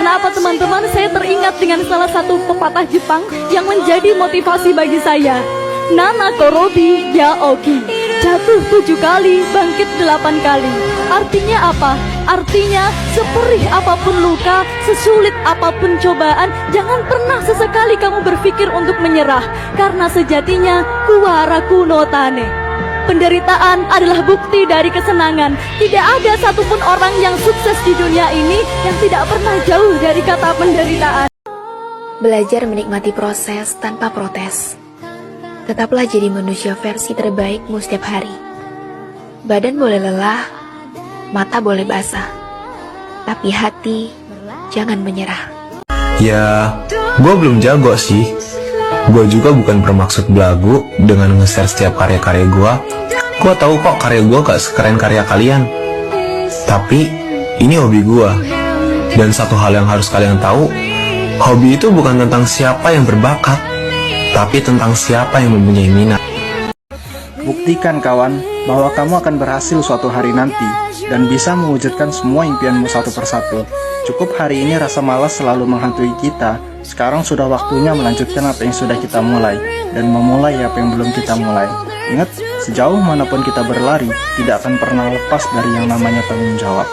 Karena apa teman-teman, saya teringat dengan salah satu pepatah Jepang yang menjadi motivasi bagi saya. Nana korobi ya oki, jatuh 7 kali, bangkit 8 kali. Artinya apa? Artinya seperih apapun luka, sesulit apapun cobaan, jangan pernah sesekali kamu berpikir untuk menyerah. Karena sejatinya kuwara kuno tane, penderitaan adalah bukti dari kesenangan. Tidak ada satupun orang yang sukses di dunia ini yang tidak pernah jauh dari kata penderitaan. Belajar menikmati proses tanpa protes. Tetaplah jadi manusia versi terbaikmu setiap hari. Badan boleh lelah, mata boleh basah, tapi hati jangan menyerah. Ya, gue belum jago sih. Gue juga bukan bermaksud belagu dengan nge-share setiap karya-karya gue. Gue tahu kok karya gue gak sekeren karya kalian. Tapi, ini hobi gue. Dan satu hal yang harus kalian tahu, hobi itu bukan tentang siapa yang berbakat, tapi tentang siapa yang mempunyai minat. Buktikan kawan, bahwa kamu akan berhasil suatu hari nanti, dan bisa mewujudkan semua impianmu satu persatu. Cukup hari ini rasa malas selalu menghantui kita. Sekarang sudah waktunya melanjutkan apa yang sudah kita mulai, dan memulai apa yang belum kita mulai. Ingat, sejauh manapun kita berlari, tidak akan pernah lepas dari yang namanya tanggung jawab.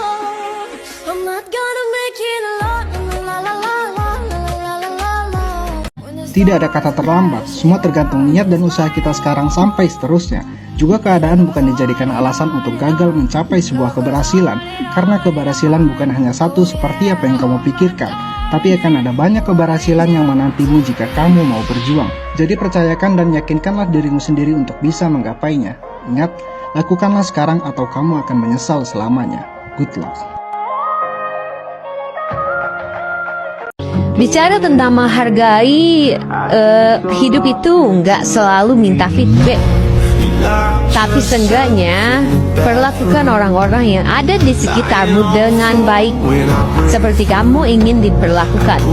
Tidak ada kata terlambat, semua tergantung niat dan usaha kita sekarang sampai seterusnya. Juga keadaan bukan dijadikan alasan untuk gagal mencapai sebuah keberhasilan, karena keberhasilan bukan hanya satu seperti apa yang kamu pikirkan, tapi akan ada banyak keberhasilan yang menantimu jika kamu mau berjuang. Jadi percayakan dan yakinkanlah dirimu sendiri untuk bisa menggapainya. Ingat, lakukanlah sekarang atau kamu akan menyesal selamanya. Good luck. Bicara tentang menghargai, hidup itu nggak selalu minta feedback. Tapi seenggaknya perlakukan orang-orang yang ada di sekitarmu dengan baik, seperti kamu ingin diperlakukan.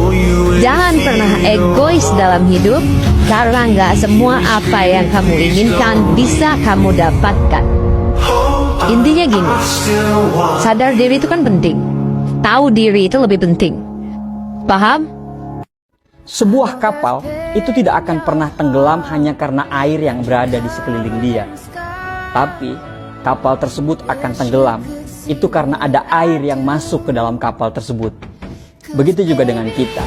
Jangan pernah egois dalam hidup, karena nggak semua apa yang kamu inginkan bisa kamu dapatkan. Intinya gini, sadar diri itu kan penting, tahu diri itu lebih penting. Paham? Sebuah kapal itu tidak akan pernah tenggelam hanya karena air yang berada di sekeliling dia. Tapi kapal tersebut akan tenggelam itu karena ada air yang masuk ke dalam kapal tersebut. Begitu juga dengan kita.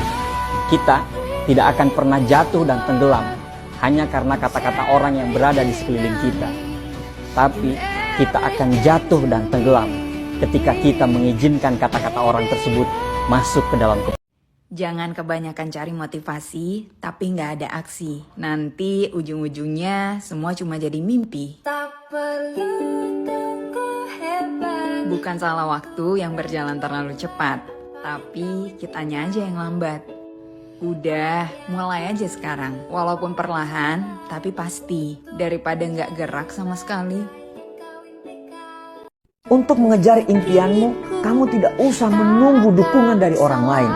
Kita tidak akan pernah jatuh dan tenggelam hanya karena kata-kata orang yang berada di sekeliling kita. Tapi kita akan jatuh dan tenggelam ketika kita mengizinkan kata-kata orang tersebut masuk ke dalam kapal. Jangan kebanyakan cari motivasi, tapi nggak ada aksi. Nanti ujung-ujungnya semua cuma jadi mimpi. Bukan salah waktu yang berjalan terlalu cepat, tapi kitanya aja yang lambat. Udah, mulai aja sekarang. Walaupun perlahan, tapi pasti. Daripada nggak gerak sama sekali. Untuk mengejar impianmu, kamu tidak usah menunggu dukungan dari orang lain.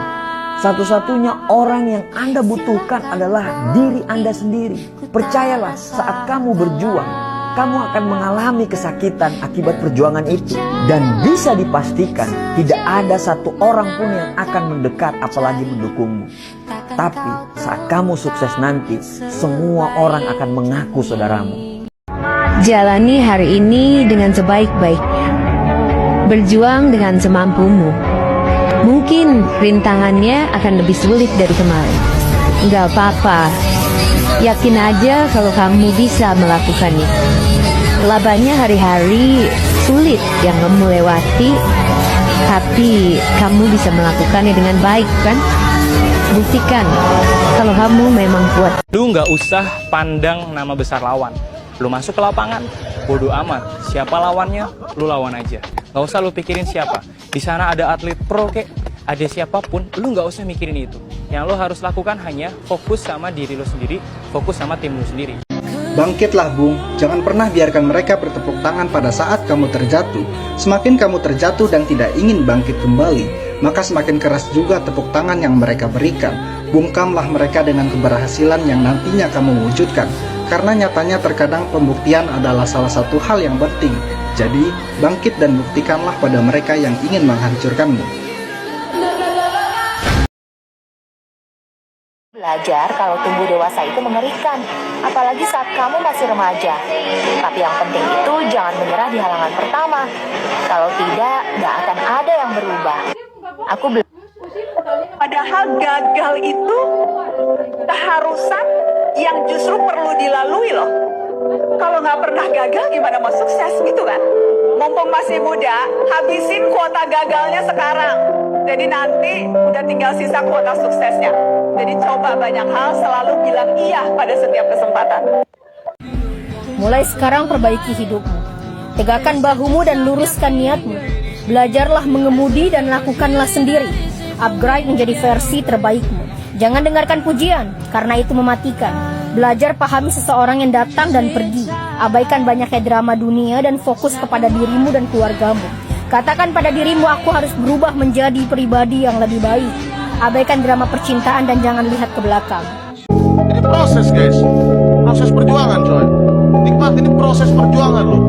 Satu-satunya orang yang Anda butuhkan adalah diri Anda sendiri. Percayalah, saat kamu berjuang, kamu akan mengalami kesakitan akibat perjuangan itu. Dan bisa dipastikan, tidak ada satu orang pun yang akan mendekat apalagi mendukungmu. Tapi saat kamu sukses nanti, semua orang akan mengaku saudaramu. Jalani hari ini dengan sebaik-baiknya. Berjuang dengan semampumu. Mungkin rintangannya akan lebih sulit dari kemarin. Gak apa-apa. Yakin aja kalau kamu bisa melakukannya. Labanya hari-hari sulit yang kamu lewati, tapi kamu bisa melakukannya dengan baik, kan? Buktikan kalau kamu memang kuat. Lu nggak usah pandang nama besar lawan. Lu masuk ke lapangan, bodo amat. Siapa lawannya, lu lawan aja. Nggak usah lu pikirin siapa. Di sana ada atlet pro kek, ada siapapun, lu nggak usah mikirin itu. Yang lu harus lakukan hanya fokus sama diri lu sendiri, fokus sama tim lu sendiri. Bangkitlah Bung, jangan pernah biarkan mereka bertepuk tangan pada saat kamu terjatuh. Semakin kamu terjatuh dan tidak ingin bangkit kembali, maka semakin keras juga tepuk tangan yang mereka berikan. Bungkamlah mereka dengan keberhasilan yang nantinya kamu wujudkan. Karena nyatanya terkadang pembuktian adalah salah satu hal yang penting. Jadi, bangkit dan buktikanlah pada mereka yang ingin menghancurkanmu. Belajar kalau tumbuh dewasa itu mengerikan, apalagi saat kamu masih remaja. Tapi yang penting itu jangan menyerah di halangan pertama. Kalau tidak, nggak akan ada yang berubah. Aku Padahal gagal itu keharusan yang justru perlu dilalui loh. Kalau nggak pernah gagal gimana mau sukses gitu kan? Mumpung masih muda, habisin kuota gagalnya sekarang. Jadi nanti udah tinggal sisa kuota suksesnya. Jadi coba banyak hal, selalu bilang iya pada setiap kesempatan. Mulai sekarang perbaiki hidupmu. Tegakkan bahumu dan luruskan niatmu. Belajarlah mengemudi dan lakukanlah sendiri. Upgrade menjadi versi terbaikmu. Jangan dengarkan pujian, karena itu mematikan. Belajar pahami seseorang yang datang dan pergi. Abaikan banyaknya drama dunia dan fokus kepada dirimu dan keluargamu. Katakan pada dirimu, aku harus berubah menjadi pribadi yang lebih baik. Abaikan drama percintaan dan jangan lihat ke belakang. Ini proses guys, proses perjuangan coy. Nikmat, ini proses perjuangan loh.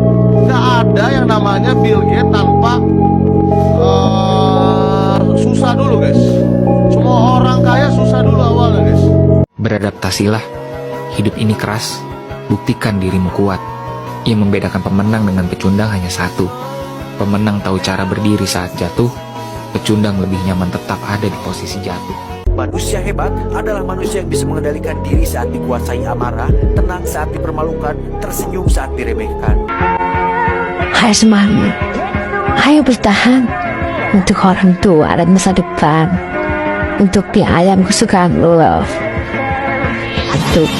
Nggak ada yang namanya Bill Gates tanpa susah dulu guys. Semua orang kaya susah dulu awalnya guys. Beradaptasilah. Hidup ini keras. Buktikan dirimu kuat. Yang membedakan pemenang dengan pecundang hanya satu. Pemenang tahu cara berdiri saat jatuh. Pecundang lebih nyaman tetap ada di posisi jatuh. Manusia hebat adalah manusia yang bisa mengendalikan diri saat dikuasai amarah, tenang saat dipermalukan, tersenyum saat diremehkan. Hai semangat, ayo bertahan untuk orang tua dan masa depan, untuk mie ayam kesukaan lo, untuk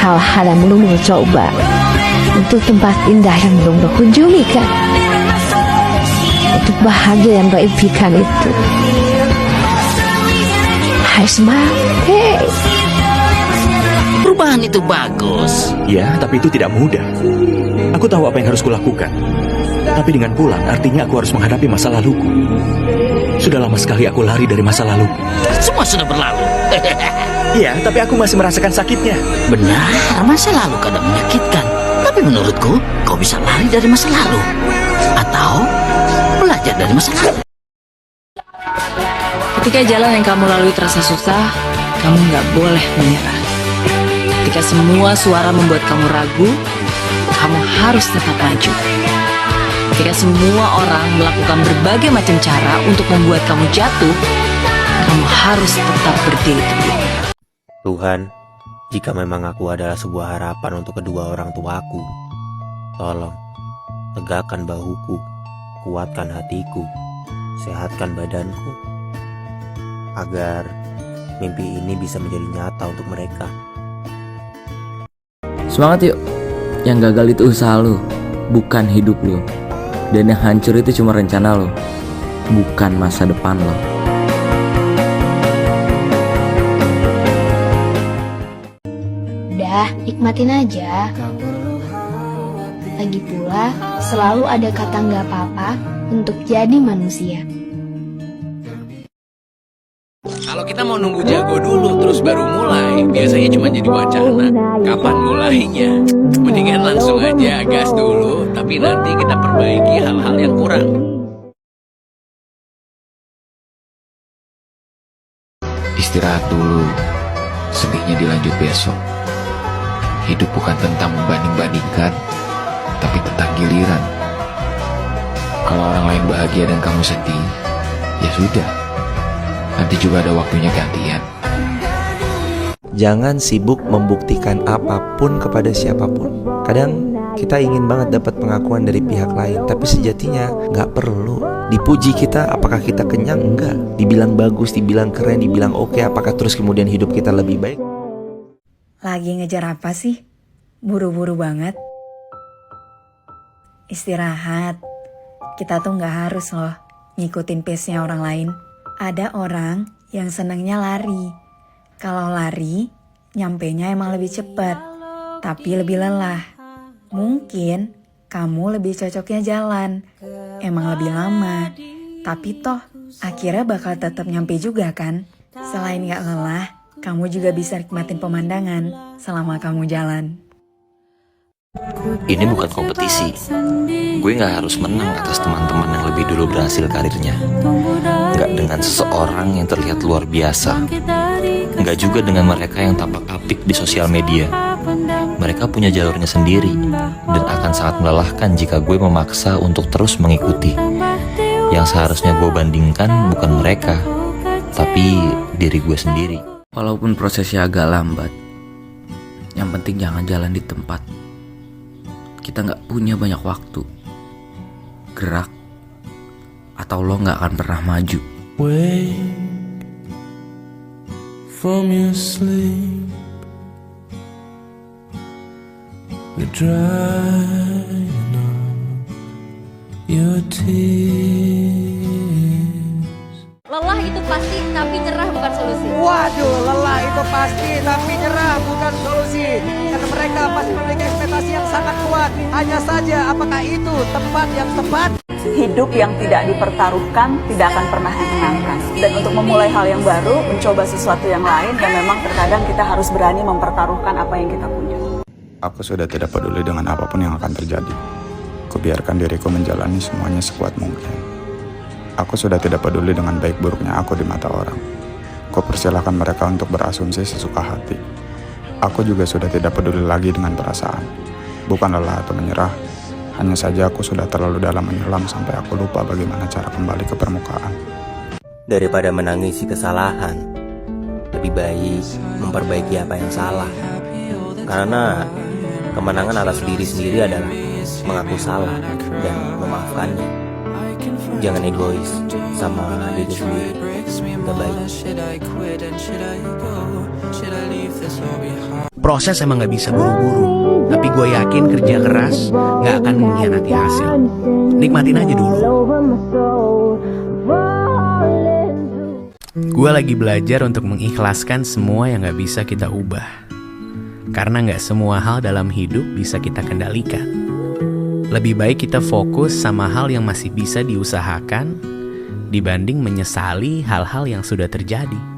hal-hal yang belum lo coba, untuk tempat indah yang belum lo kunjungi kan, untuk bahagia yang lo impikan itu. Hai semangat, hey. Perubahan itu bagus. Ya, tapi itu tidak mudah. Aku tahu apa yang harus kulakukan. Tapi dengan pulang, artinya aku harus menghadapi masa laluku. Sudah lama sekali aku lari dari masa laluku. Semua sudah berlalu. Iya, tapi aku masih merasakan sakitnya. Benar, masa lalu kadang menyakitkan. Tapi menurutku, kau bisa lari dari masa lalu. Atau belajar dari masa lalu. Ketika jalan yang kamu lalui terasa susah, kamu nggak boleh menyerah. Ketika semua suara membuat kamu ragu, kamu harus tetap maju. Ketika semua orang melakukan berbagai macam cara untuk membuat kamu jatuh, kamu harus tetap berdiri teguh. Tuhan, jika memang aku adalah sebuah harapan untuk kedua orang tuaku, tolong tegakkan bahuku, kuatkan hatiku, sehatkan badanku, agar mimpi ini bisa menjadi nyata untuk mereka. Semangat yuk. Yang gagal itu usaha lo, bukan hidup lo. Dan yang hancur itu cuma rencana lo, bukan masa depan lo. Udah, nikmatin aja. Lagi pula, selalu ada kata nggak apa-apa untuk jadi manusia. Kalau kita mau nunggu jago dulu terus baru mulai, biasanya cuma jadi wacana. Kapan mulainya? Mendingan langsung aja gas dulu, tapi nanti kita perbaiki hal-hal yang kurang. Istirahat dulu. Sedihnya dilanjut besok. Hidup bukan tentang membanding-bandingkan, tapi tentang giliran. Kalau orang lain bahagia dan kamu sedih, ya sudah. Nanti juga ada waktunya gantian. Jangan sibuk membuktikan apapun kepada siapapun. Kadang kita ingin banget dapat pengakuan dari pihak lain, tapi sejatinya nggak perlu. Dipuji kita, apakah kita kenyang? Enggak. Dibilang bagus, dibilang keren, dibilang oke, apakah terus kemudian hidup kita lebih baik? Lagi ngejar apa sih? Buru-buru banget. Istirahat. Kita tuh nggak harus loh ngikutin pace-nya orang lain. Ada orang yang senangnya lari. Kalau lari, nyampenya emang lebih cepat, tapi lebih lelah. Mungkin kamu lebih cocoknya jalan, emang lebih lama. Tapi toh, akhirnya bakal tetap nyampe juga kan? Selain gak lelah, kamu juga bisa nikmatin pemandangan selama kamu jalan. Ini bukan kompetisi. Gue gak harus menang atas teman-teman yang lebih dulu berhasil karirnya. Gak dengan seseorang yang terlihat luar biasa. Gak juga dengan mereka yang tampak apik di sosial media. Mereka punya jalurnya sendiri, dan akan sangat melelahkan jika gue memaksa untuk terus mengikuti. Yang seharusnya gue bandingkan bukan mereka, tapi diri gue sendiri. Walaupun prosesnya agak lambat, yang penting jangan jalan di tempat. Kita gak punya banyak waktu. Gerak, atau lo gak akan pernah maju. Wake from your sleep, we're drying up your tears. Lelah itu pasti, tapi nyerah bukan solusi. Waduh, lelah itu pasti, tapi nyerah bukan solusi. Karena mereka pasti memiliki ekspektasi yang sangat kuat. Hanya saja, apakah itu tempat yang tepat? Hidup yang tidak dipertaruhkan tidak akan pernah menyenangkan. Dan untuk memulai hal yang baru, mencoba sesuatu yang lain, dan memang terkadang kita harus berani mempertaruhkan apa yang kita punya. Aku sudah tidak peduli dengan apapun yang akan terjadi. Kubiarkan diriku menjalani semuanya sekuat mungkin. Aku sudah tidak peduli dengan baik buruknya aku di mata orang. Kupersilahkan mereka untuk berasumsi sesuka hati. Aku juga sudah tidak peduli lagi dengan perasaan. Bukan lelah atau menyerah. Hanya saja aku sudah terlalu dalam menyelam sampai aku lupa bagaimana cara kembali ke permukaan. Daripada menangisi kesalahan, lebih baik memperbaiki apa yang salah. Karena kemenangan atas diri sendiri adalah mengaku salah dan memaafkannya. Jangan egois sama diri sendiri. Gak baik. Proses emang gak bisa buru-buru, tapi gue yakin kerja keras gak akan mengkhianati hasil. Nikmatin aja dulu. Gue lagi belajar untuk mengikhlaskan semua yang gak bisa kita ubah. Karena gak semua hal dalam hidup bisa kita kendalikan. Lebih baik kita fokus sama hal yang masih bisa diusahakan dibanding menyesali hal-hal yang sudah terjadi.